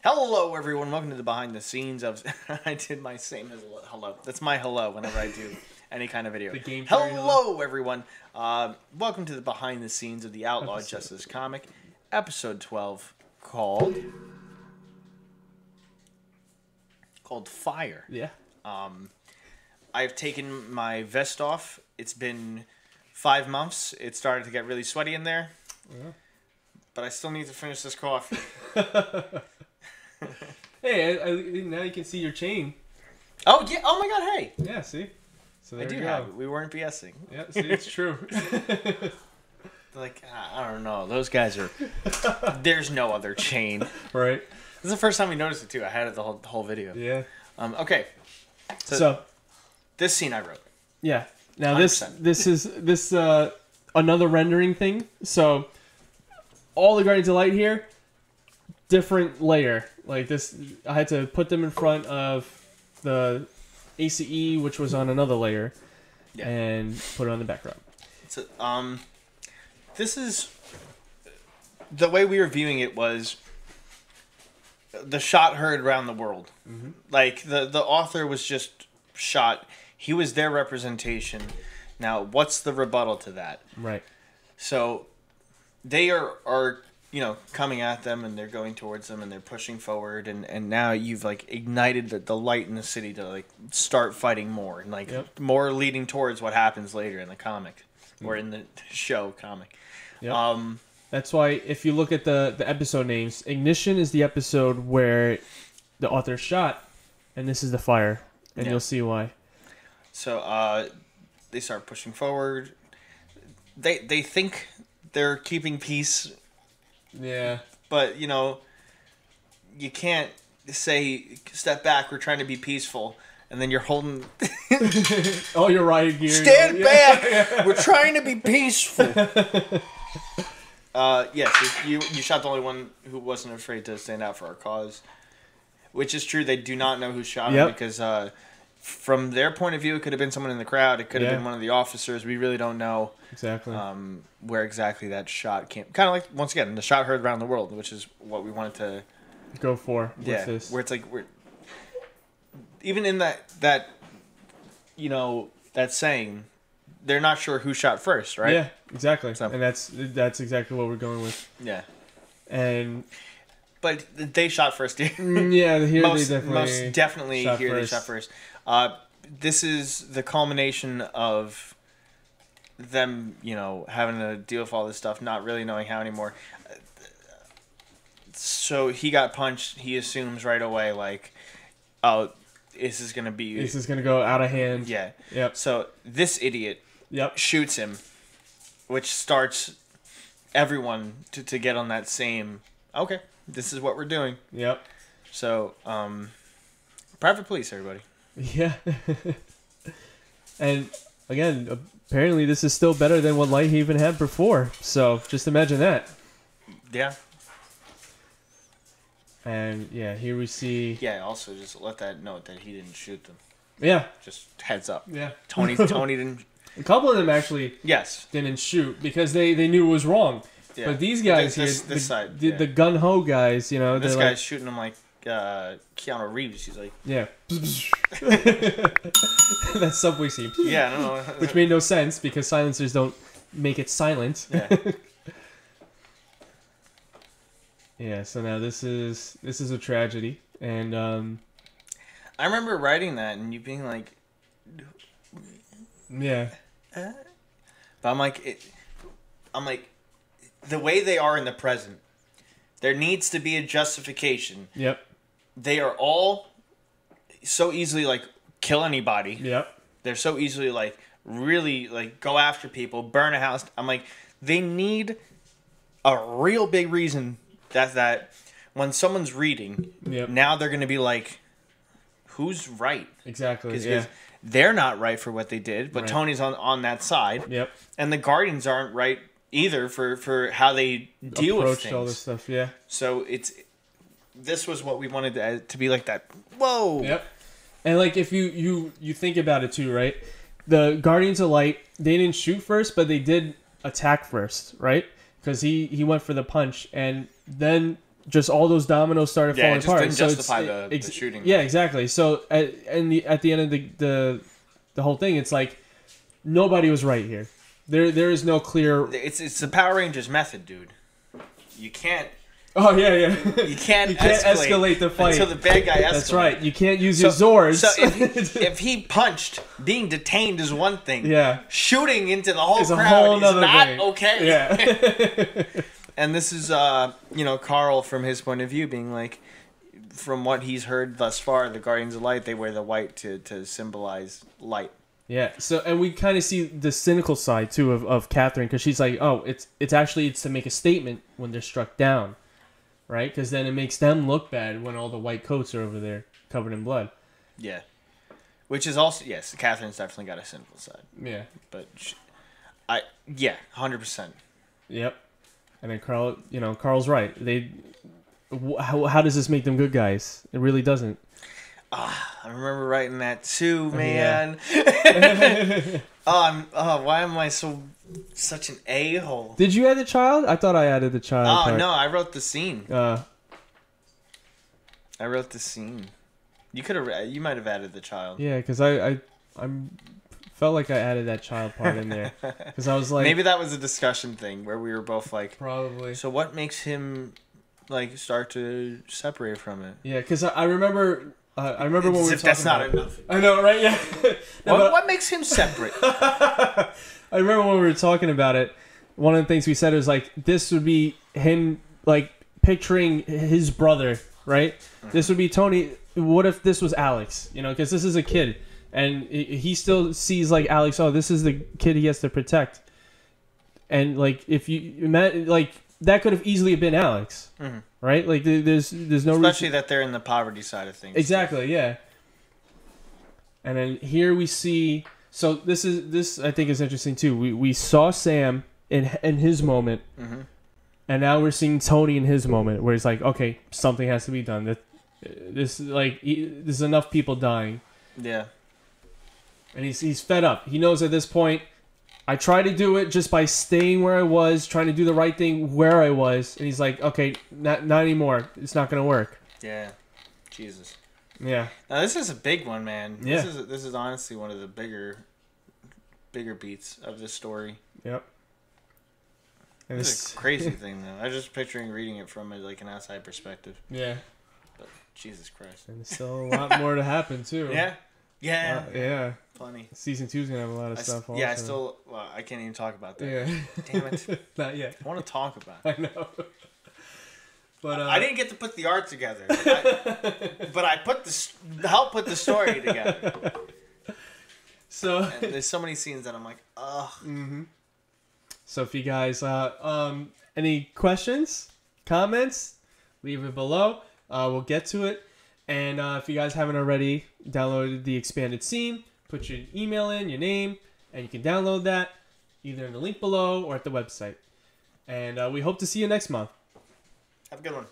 Hello, everyone. Welcome to the behind the scenes of. I did my same hello. That's my hello whenever I do any kind of video. The game hello, everyone. Welcome to the behind the scenes of the Outlawed Justice comic, episode 12, called Fire. Yeah. I've taken my vest off. It's been 5 months. It started to get really sweaty in there. Yeah. But I still need to finish this coffee. Hey, now you can see your chain. Oh, yeah. Oh, my God. Hey. Yeah, see? So there I do we go. have it. We weren't BSing. Yeah, see, it's true. Like, I don't know. Those guys are... There's no other chain. Right. This is the first time we noticed it, too. I had it the whole video. Yeah. Okay. So, this scene I wrote. Yeah. Now 100%. this is another rendering thing. So all the Guardians of Light here, different layer. Like this, I had to put them in front of the ACE, which was on another layer, and put it on the background. So, this is... The way we were viewing it was... The shot heard around the world. Mm-hmm. Like, the author was just shot. He was their representation. Now, what's the rebuttal to that? Right. So, they are coming at them, and they're going towards them, and they're pushing forward, and now you've, like, ignited the light in the city to, like, start fighting more, and, like, more leading towards what happens later in the comic, or in the show comic. Yep. That's why, if you look at the episode names, Ignition is the episode where the author's shot, and this is the fire, and you'll see why. So, they start pushing forward. They think they're keeping peace. Yeah. But, you can't say, step back, we're trying to be peaceful, and then you're holding... Oh, you're right here. Stand back! Yeah. We're trying to be peaceful. Yes, you shot the only one who wasn't afraid to stand out for our cause. Which is true. They do not know who shot him because from their point of view, it could have been someone in the crowd. It could have been one of the officers. We really don't know exactly where exactly that shot came. Kind of like, once again, the shot heard around the world, which is what we wanted to go for. With this. Where it's like even in that saying, they're not sure who shot first, right? Yeah, exactly. So, and that's exactly what we're going with. Yeah. But they shot first here. Yeah, here most definitely they shot first. This is the culmination of them, having to deal with all this stuff, not really knowing how anymore. So he got punched. He assumes right away, like, oh, this is gonna go out of hand. Yeah. Yep. So this idiot shoots him, which starts everyone to get on that same, okay, this is what we're doing. Yep. So, private police, everybody. Yeah. And again, apparently this is still better than what Light even had before. So just imagine that. Yeah. And yeah, here we see. Yeah. Also, just let that note that he didn't shoot them. Yeah. Just heads up. Yeah. Tony didn't. A couple of them actually. Yes. Didn't shoot because they knew it was wrong. Yeah. But these guys this side, the gun ho guys, this guy's shooting him like Keanu Reeves. He's like, yeah. That subway scene. Yeah, no. Which made no sense because silencers don't make it silent. Yeah. Yeah. So now this is a tragedy, and I remember writing that and you being like, yeah. But I'm like, the way they are in the present, there needs to be a justification. Yep. They are all so easily, like, kill anybody. Yep. They're so easily, like, really, like, go after people, burn a house. I'm like, they need a real big reason that when someone's reading, now they're going to be like, who's right? Exactly. Because they're not right for what they did, but Tony's on that side. Yep. And the Guardians aren't right either for how they deal with things. All this stuff, yeah. So this was what we wanted to be like that. Whoa. Yep. And like if you think about it too, right? The Guardians of Light, they didn't shoot first, but they did attack first, right? Because he went for the punch, and then just all those dominoes started falling it just apart. didn't justify the shooting. Yeah, exactly. So at the end of the whole thing, it's like nobody was right here. There is no clear. It's the Power Rangers method, dude. You can't. Oh yeah. You can't escalate the fight until the bad guy escalates. That's right. You can't use your Zords. So if he punched, being detained is one thing. Yeah. Shooting into the whole crowd is not thing. okay. Yeah. And this is Carl from his point of view being like, from what he's heard thus far, the Guardians of Light, they wear the white to symbolize light. Yeah. So and we kind of see the cynical side too of Catherine, because she's like, oh, it's actually to make a statement when they're struck down. Right? Because then it makes them look bad when all the white coats are over there covered in blood. Yeah. Which is also, yes, Catherine's definitely got a cynical side. Yeah. But, 100%. Yep. And then Carl's right. How does this make them good guys? It really doesn't. I remember writing that too, man. Yeah. Why am I such an a-hole? Did you add the child? I thought I added the child. Oh, part. no, I wrote the scene. I wrote the scene. You might have added the child. Yeah, because I felt like I added that child part in there. Because I was like... Maybe that was a discussion thing where we were both like... Probably. So what makes him start to separate from it? Yeah, because I remember... I remember when we were talking that's not about enough. I know, right? Yeah. What makes him separate? I remember when we were talking about it, one of the things we said was like, this would be him picturing his brother, right? Mm-hmm. This would be Tony. What if this was Alex? Because this is a kid, and he still sees Alex. Oh, this is the kid he has to protect. And if you imagine, that could have easily been Alex, mm-hmm. right? There's no especially that they're in the poverty side of things. Exactly, too. Yeah. And then here we see. So this I think is interesting too. We saw Sam in his moment, mm-hmm. and now we're seeing Tony in his moment, where he's like, okay, something has to be done. There's enough people dying. Yeah. And he's fed up. He knows at this point, I tried to do it just by staying where I was, trying to do the right thing where I was, and he's like, okay, not anymore. It's not gonna work. Yeah. Jesus. Yeah. Now this is a big one, man. Yeah. This is honestly one of the bigger beats of this story. Yep. And it's a crazy thing, though. I was just picturing reading it from an outside perspective. Yeah. But Jesus Christ. And there's still a lot more to happen too. Yeah. Yeah. Yeah. Plenty. Season 2 is gonna have a lot of stuff. Yeah, I can't even talk about that. Yeah. Damn it. Not yet. I want to talk about it. I know. But I didn't get to put the art together. But I helped put the story together. So and there's so many scenes that I'm like, ugh. Mm-hmm. So if you guys any questions, comments, leave it below. We'll get to it. And if you guys haven't already downloaded the expanded scene, put your email in, your name, and you can download that either in the link below or at the website. And we hope to see you next month. Have a good one.